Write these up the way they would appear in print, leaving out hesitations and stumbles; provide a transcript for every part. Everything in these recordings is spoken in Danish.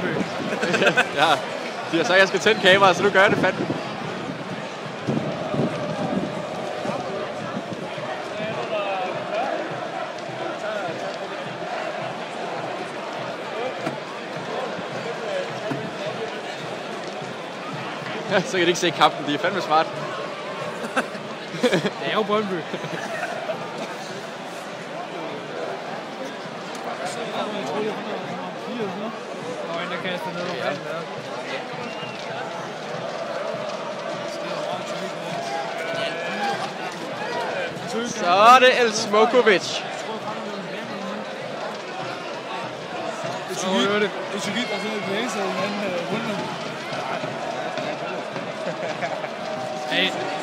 Brøndby. Ja, de har sagt, at jeg skal tænde kameraet, så nu gør jeg det fandme. Så kan de ikke se kampen, de er fandme smart. Det er jo Brøndby. Der kaster ned omkring der. Så er det El Smokovic. Så hører det. Det er så vidt, der er sådan et blæser, men rundt.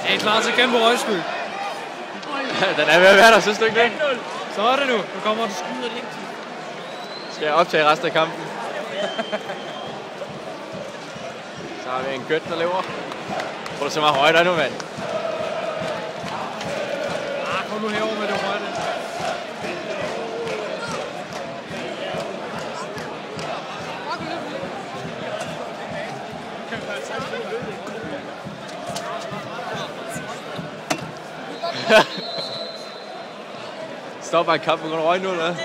Er I klar til at kæmpe Røgsky? Den er ved at være der, synes du ikke det? Så er det nu. Nu kommer den. Skal jeg optage resten af kampen? Så har vi en gødt, der lever. Tror du så meget højt nu, mand? Kom nu herover med det højde. Stop bare en kamp, går du røg nu, eller hvad?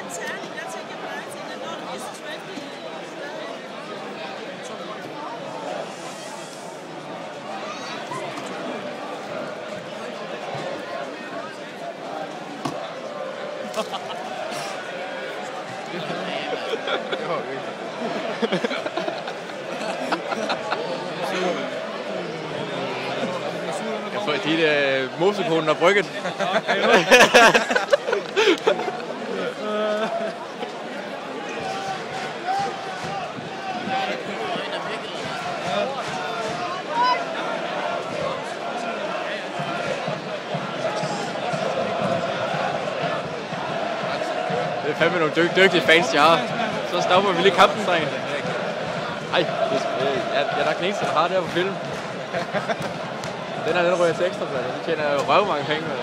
Jeg får dit mosekonen og brygget. Det er fandme nogle dygtige fans, de har. Så stopper vi lige kampen, drenge. Ej, jeg er nok den eneste, der har det her på film. Den her, den rører til ekstra, man. De tjener jo røvmange penge, man.